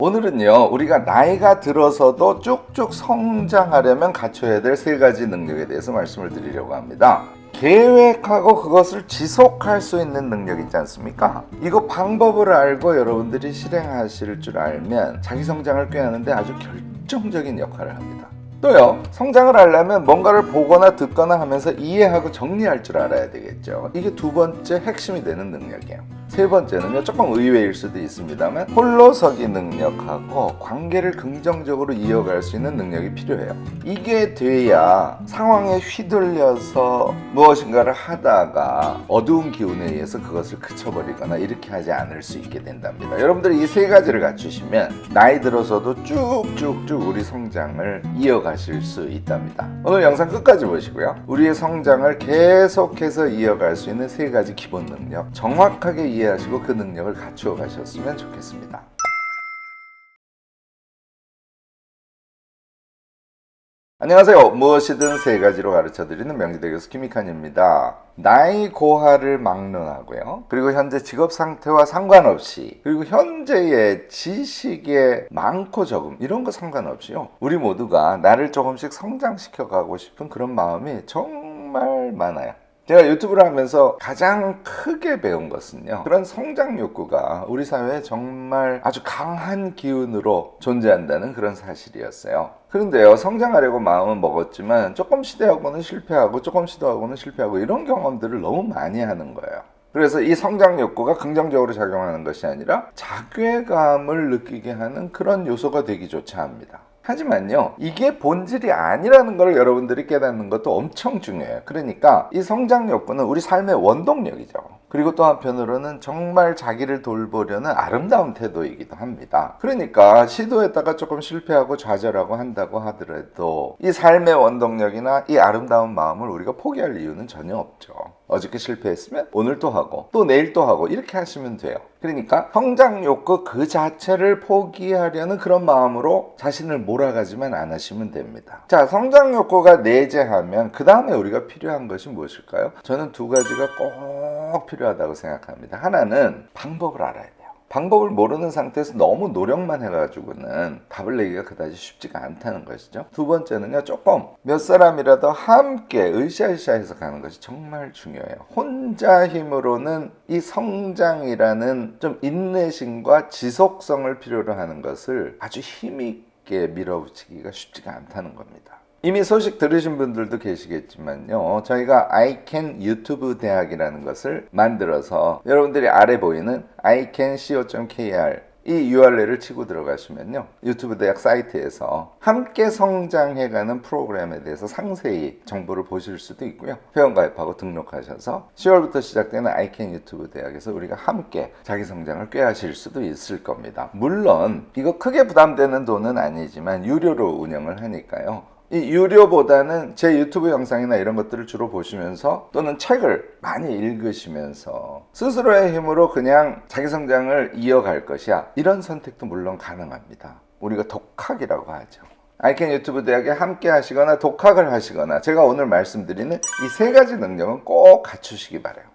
오늘은요, 우리가 나이가 들어서도 쭉쭉 성장하려면 갖춰야 될 세 가지 능력에 대해서 말씀을 드리려고 합니다. 계획하고 그것을 지속할 수 있는 능력 있지 않습니까? 이거 방법을 알고 여러분들이 실행하실 줄 알면 자기 성장을 꾀하는데 아주 결정적인 역할을 합니다. 또요, 성장을 하려면 뭔가를 보거나 듣거나 하면서 이해하고 정리할 줄 알아야 되겠죠. 이게 두 번째 핵심이 되는 능력이에요. 세 번째는요, 조금 의외일 수도 있습니다만 홀로서기 능력하고 관계를 긍정적으로 이어갈 수 있는 능력이 필요해요. 이게 돼야 상황에 휘둘려서 무엇인가를 하다가 어두운 기운에 의해서 그것을 그쳐버리거나 이렇게 하지 않을 수 있게 된답니다. 여러분들이 이 세 가지를 갖추시면 나이 들어서도 쭉쭉쭉 우리 성장을 이어가실 수 있답니다. 오늘 영상 끝까지 보시고요, 우리의 성장을 계속해서 이어갈 수 있는 세 가지 기본 능력 정확하게 이해하시고 그 능력을 갖추어 가셨으면 좋겠습니다. 안녕하세요. 무엇이든 세 가지로 가르쳐드리는 명지대 교수 김익환입니다. 나이 고하를 막론하고요, 그리고 현재 직업 상태와 상관없이, 그리고 현재의 지식의 많고 적음 이런 거 상관없이요, 우리 모두가 나를 조금씩 성장시켜 가고 싶은 그런 마음이 정말 많아요. 제가 유튜브를 하면서 가장 크게 배운 것은요, 그런 성장 욕구가 우리 사회에 정말 아주 강한 기운으로 존재한다는 그런 사실이었어요. 그런데요, 성장하려고 마음은 먹었지만 조금 시도하고는 실패하고 조금 시도하고는 실패하고 이런 경험들을 너무 많이 하는 거예요. 그래서 이 성장 욕구가 긍정적으로 작용하는 것이 아니라 자괴감을 느끼게 하는 그런 요소가 되기조차 합니다. 하지만요, 이게 본질이 아니라는 걸 여러분들이 깨닫는 것도 엄청 중요해요. 그러니까 이 성장 욕구는 우리 삶의 원동력이죠. 그리고 또 한편으로는 정말 자기를 돌보려는 아름다운 태도이기도 합니다. 그러니까 시도했다가 조금 실패하고 좌절하고 한다고 하더라도 이 삶의 원동력이나 이 아름다운 마음을 우리가 포기할 이유는 전혀 없죠. 어저께 실패했으면 오늘 또 하고 또 내일 또 하고 이렇게 하시면 돼요. 그러니까 성장 욕구 그 자체를 포기하려는 그런 마음으로 자신을 몰아가지만 않으시면 됩니다. 자, 성장 욕구가 내재하면 그 다음에 우리가 필요한 것이 무엇일까요? 저는 두 가지가 꼭 필요하다고 생각합니다. 하나는 방법을 알아야 돼요. 방법을 모르는 상태에서 너무 노력만 해가지고는 답을 내기가 그다지 쉽지가 않다는 것이죠. 두 번째는요, 조금 몇 사람이라도 함께 으쌰으쌰해서 가는 것이 정말 중요해요. 혼자 힘으로는 이 성장이라는 좀 인내심과 지속성을 필요로 하는 것을 아주 힘있게 밀어붙이기가 쉽지가 않다는 겁니다. 이미 소식 들으신 분들도 계시겠지만요, 저희가 iCan 유튜브 대학이라는 것을 만들어서 여러분들이 아래 보이는 iCanco.kr 이 URL을 치고 들어가시면요, 유튜브 대학 사이트에서 함께 성장해가는 프로그램에 대해서 상세히 정보를 보실 수도 있고요, 회원가입하고 등록하셔서 10월부터 시작되는 iCan 유튜브 대학에서 우리가 함께 자기 성장을 꾀하실 수도 있을 겁니다. 물론 이거 크게 부담되는 돈은 아니지만 유료로 운영을 하니까요, 이 유료보다는 제 유튜브 영상이나 이런 것들을 주로 보시면서 또는 책을 많이 읽으시면서 스스로의 힘으로 그냥 자기 성장을 이어갈 것이야, 이런 선택도 물론 가능합니다. 우리가 독학이라고 하죠. iCan 유튜브 대학에 함께 하시거나 독학을 하시거나 제가 오늘 말씀드리는 이 세 가지 능력은 꼭 갖추시기 바라요.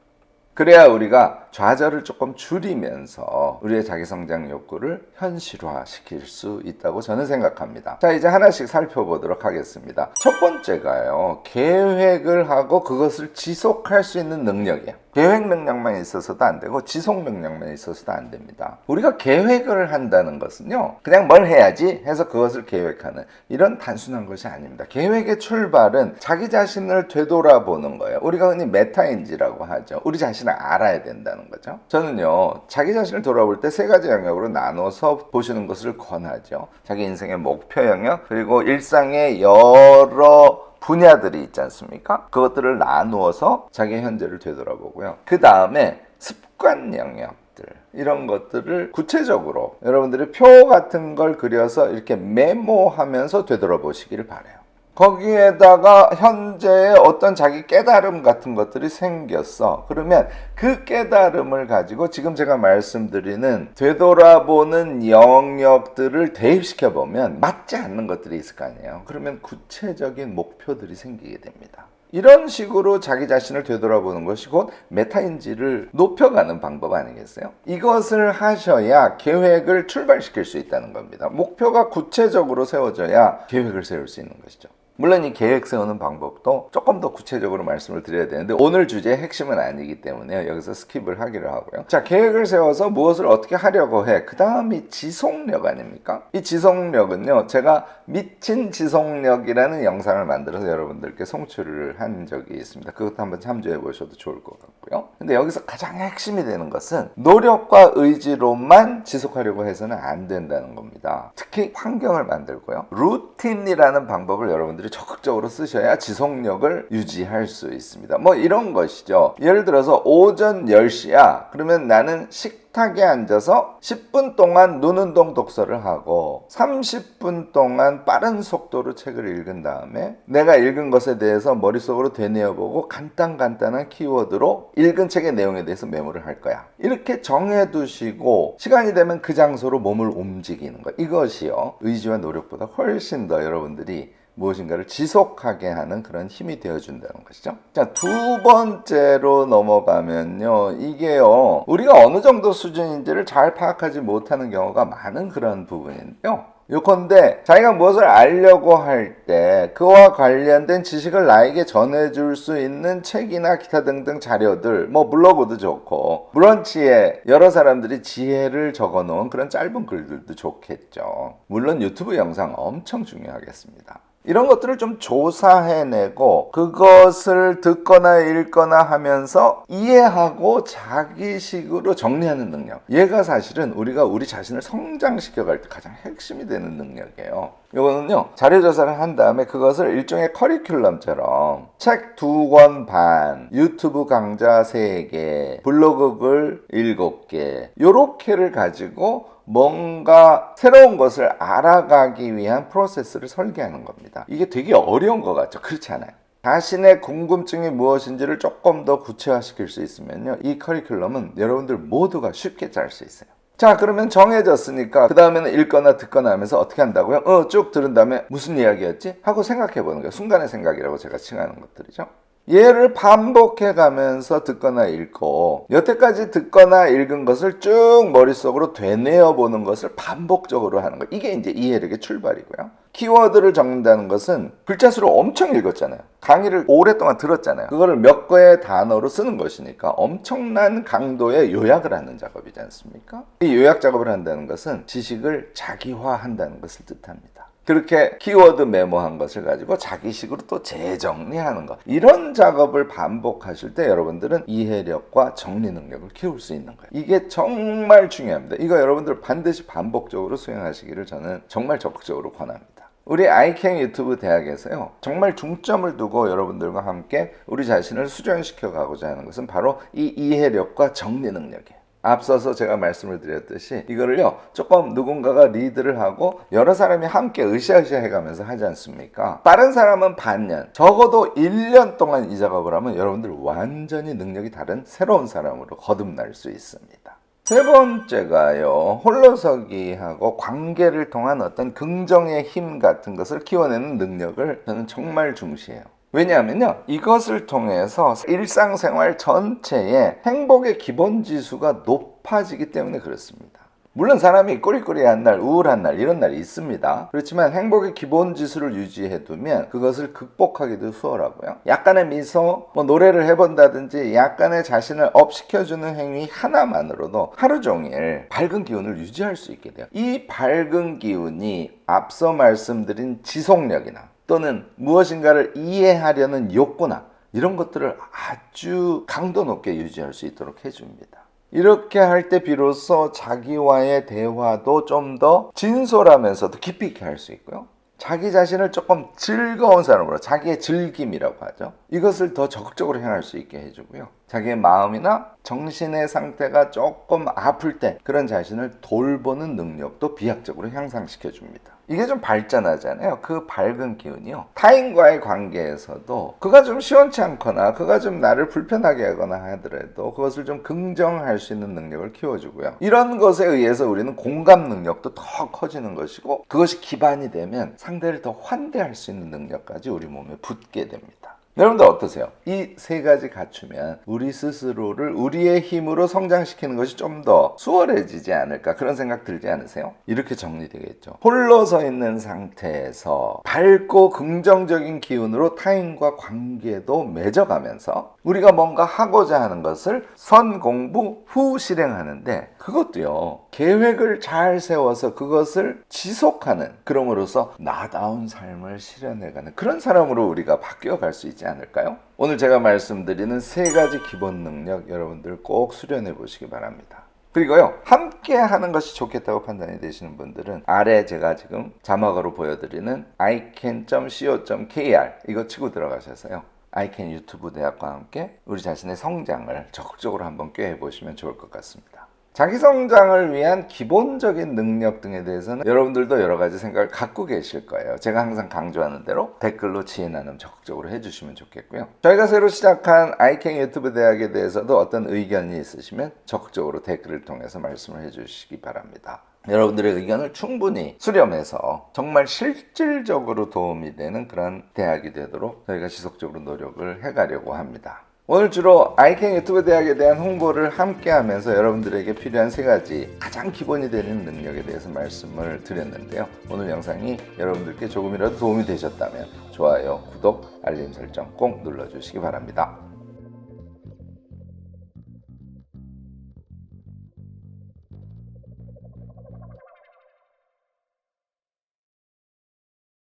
그래야 우리가 좌절을 조금 줄이면서 우리의 자기성장 욕구를 현실화시킬 수 있다고 저는 생각합니다. 자, 이제 하나씩 살펴보도록 하겠습니다. 첫 번째가요, 계획을 하고 그것을 지속할 수 있는 능력이에요. 계획 능력만 있어서도 안 되고 지속 능력만 있어서도 안 됩니다. 우리가 계획을 한다는 것은요, 그냥 뭘 해야지 해서 그것을 계획하는 이런 단순한 것이 아닙니다. 계획의 출발은 자기 자신을 되돌아보는 거예요. 우리가 흔히 메타인지라고 하죠. 우리 자신을 알아야 된다는 거죠. 저는요, 자기 자신을 돌아볼 때 세 가지 영역으로 나눠서 보시는 것을 권하죠. 자기 인생의 목표 영역, 그리고 일상의 여러 분야들이 있지 않습니까? 그것들을 나누어서 자기 현재를 되돌아보고요, 그 다음에 습관 영역들, 이런 것들을 구체적으로 여러분들이 표 같은 걸 그려서 이렇게 메모하면서 되돌아보시기를 바라요. 거기에다가 현재의 어떤 자기 깨달음 같은 것들이 생겼어. 그러면 그 깨달음을 가지고 지금 제가 말씀드리는 되돌아보는 영역들을 대입시켜 보면 맞지 않는 것들이 있을 거 아니에요. 그러면 구체적인 목표들이 생기게 됩니다. 이런 식으로 자기 자신을 되돌아보는 것이 곧 메타인지를 높여가는 방법 아니겠어요? 이것을 하셔야 계획을 출발시킬 수 있다는 겁니다. 목표가 구체적으로 세워져야 계획을 세울 수 있는 것이죠. 물론 이 계획 세우는 방법도 조금 더 구체적으로 말씀을 드려야 되는데 오늘 주제의 핵심은 아니기 때문에 여기서 스킵을 하기로 하고요. 자, 계획을 세워서 무엇을 어떻게 하려고 해. 그 다음이 지속력 아닙니까? 이 지속력은요, 제가 미친 지속력이라는 영상을 만들어서 여러분들께 송출을 한 적이 있습니다. 그것도 한번 참조해 보셔도 좋을 것 같고요. 근데 여기서 가장 핵심이 되는 것은 노력과 의지로만 지속하려고 해서는 안 된다는 겁니다. 특히 환경을 만들고요. 루틴이라는 방법을 여러분들이 적극적으로 쓰셔야 지속력을 유지할 수 있습니다. 뭐 이런 것이죠. 예를 들어서 오전 10시야. 그러면 나는 식탁에 앉아서 10분 동안 눈운동 독서를 하고 30분 동안 빠른 속도로 책을 읽은 다음에 내가 읽은 것에 대해서 머릿속으로 되뇌어보고 간단한 키워드로 읽은 책의 내용에 대해서 메모를 할 거야. 이렇게 정해두시고 시간이 되면 그 장소로 몸을 움직이는 거. 이것이요, 의지와 노력보다 훨씬 더 여러분들이 무엇인가를 지속하게 하는 그런 힘이 되어준다는 것이죠. 자, 두 번째로 넘어가면요, 이게요, 우리가 어느 정도 수준인지를 잘 파악하지 못하는 경우가 많은 그런 부분인데요. 요컨대 자기가 무엇을 알려고 할 때 그와 관련된 지식을 나에게 전해줄 수 있는 책이나 기타 등등 자료들, 뭐 블로그도 좋고 브런치에 여러 사람들이 지혜를 적어놓은 그런 짧은 글들도 좋겠죠. 물론 유튜브 영상 엄청 중요하겠습니다. 이런 것들을 좀 조사해내고 그것을 듣거나 읽거나 하면서 이해하고 자기식으로 정리하는 능력, 얘가 사실은 우리가 우리 자신을 성장시켜갈 때 가장 핵심이 되는 능력이에요. 이거는요, 자료조사를 한 다음에 그것을 일종의 커리큘럼처럼 책 2권 반, 유튜브 강좌 3개, 블로그 글 7개 요렇게를 가지고 뭔가 새로운 것을 알아가기 위한 프로세스를 설계하는 겁니다. 이게 되게 어려운 것 같죠? 그렇지 않아요. 자신의 궁금증이 무엇인지를 조금 더 구체화시킬 수 있으면요, 이 커리큘럼은 여러분들 모두가 쉽게 짤 수 있어요. 자, 그러면 정해졌으니까 그 다음에는 읽거나 듣거나 하면서 어떻게 한다고요? 쭉 들은 다음에 무슨 이야기였지? 하고 생각해 보는 거예요. 순간의 생각이라고 제가 칭하는 것들이죠. 얘를 반복해 가면서 듣거나 읽고 여태까지 듣거나 읽은 것을 쭉 머릿속으로 되뇌어 보는 것을 반복적으로 하는 거. 이게 이제 이해력의 출발이고요. 키워드를 적는다는 것은 글자 수를 엄청 읽었잖아요. 강의를 오랫동안 들었잖아요. 그거를 몇 개의 단어로 쓰는 것이니까 엄청난 강도의 요약을 하는 작업이지 않습니까? 이 요약 작업을 한다는 것은 지식을 자기화한다는 것을 뜻합니다. 그렇게 키워드 메모한 것을 가지고 자기식으로 또 재정리하는 것, 이런 작업을 반복하실 때 여러분들은 이해력과 정리 능력을 키울 수 있는 거예요. 이게 정말 중요합니다. 이거 여러분들 반드시 반복적으로 수행하시기를 저는 정말 적극적으로 권합니다. 우리 아이캔 유튜브 대학에서요, 정말 중점을 두고 여러분들과 함께 우리 자신을 수련시켜 가고자 하는 것은 바로 이 이해력과 정리 능력이에요. 앞서서 제가 말씀을 드렸듯이 이거를요, 조금 누군가가 리드를 하고 여러 사람이 함께 으쌰으쌰 해가면서 하지 않습니까? 다른 사람은 반년, 적어도 1년 동안 이 작업을 하면 여러분들 완전히 능력이 다른 새로운 사람으로 거듭날 수 있습니다. 세 번째가요, 홀로서기하고 관계를 통한 어떤 긍정의 힘 같은 것을 키워내는 능력을 저는 정말 중시해요. 왜냐하면요, 이것을 통해서 일상생활 전체의 행복의 기본 지수가 높아지기 때문에 그렇습니다. 물론 사람이 꾸리꾸리한 날, 우울한 날, 이런 날이 있습니다. 그렇지만 행복의 기본 지수를 유지해두면 그것을 극복하기도 수월하고요. 약간의 미소, 노래를 해본다든지 약간의 자신을 업시켜주는 행위 하나만으로도 하루 종일 밝은 기운을 유지할 수 있게 돼요. 이 밝은 기운이 앞서 말씀드린 지속력이나 또는 무엇인가를 이해하려는 욕구나 이런 것들을 아주 강도 높게 유지할 수 있도록 해줍니다. 이렇게 할 때 비로소 자기와의 대화도 좀 더 진솔하면서도 깊이 있게 할 수 있고요. 자기 자신을 조금 즐거운 사람으로, 자기의 즐김이라고 하죠. 이것을 더 적극적으로 행할 수 있게 해주고요. 자기의 마음이나 정신의 상태가 조금 아플 때 그런 자신을 돌보는 능력도 비약적으로 향상시켜줍니다. 이게 좀 발전하잖아요. 그 밝은 기운이요, 타인과의 관계에서도 그가 좀 시원치 않거나 그가 좀 나를 불편하게 하거나 하더라도 그것을 좀 긍정할 수 있는 능력을 키워주고요. 이런 것에 의해서 우리는 공감 능력도 더 커지는 것이고, 그것이 기반이 되면 상대를 더 환대할 수 있는 능력까지 우리 몸에 붙게 됩니다. 여러분들 어떠세요? 이 세 가지 갖추면 우리 스스로를 우리의 힘으로 성장시키는 것이 좀 더 수월해지지 않을까, 그런 생각 들지 않으세요? 이렇게 정리되겠죠. 홀로 서 있는 상태에서 밝고 긍정적인 기운으로 타인과 관계도 맺어가면서 우리가 뭔가 하고자 하는 것을 선공부 후 실행하는데, 그것도요, 계획을 잘 세워서 그것을 지속하는, 그럼으로써 나다운 삶을 실현해가는 그런 사람으로 우리가 바뀌어갈 수 있지 않을까요? 오늘 제가 말씀드리는 세 가지 기본 능력, 여러분들 꼭 수련해 보시기 바랍니다. 그리고요, 함께 하는 것이 좋겠다고 판단이 되시는 분들은 아래 제가 지금 자막으로 보여드리는 ican.co.kr 이거 치고 들어가셔서요, ican 유튜브 대학과 함께 우리 자신의 성장을 적극적으로 한번 꾀해 보시면 좋을 것 같습니다. 자기 성장을 위한 기본적인 능력 등에 대해서는 여러분들도 여러 가지 생각을 갖고 계실 거예요. 제가 항상 강조하는 대로 댓글로 지혜 나눔 적극적으로 해주시면 좋겠고요. 저희가 새로 시작한 ican 유튜브 대학에 대해서도 어떤 의견이 있으시면 적극적으로 댓글을 통해서 말씀을 해주시기 바랍니다. 여러분들의 의견을 충분히 수렴해서 정말 실질적으로 도움이 되는 그런 대학이 되도록 저희가 지속적으로 노력을 해가려고 합니다. 오늘 주로 ican 유튜브 대학에 대한 홍보를 함께 하면서 여러분들에게 필요한 세 가지 가장 기본이 되는 능력에 대해서 말씀을 드렸는데요. 오늘 영상이 여러분들께 조금이라도 도움이 되셨다면 좋아요, 구독, 알림 설정 꼭 눌러주시기 바랍니다.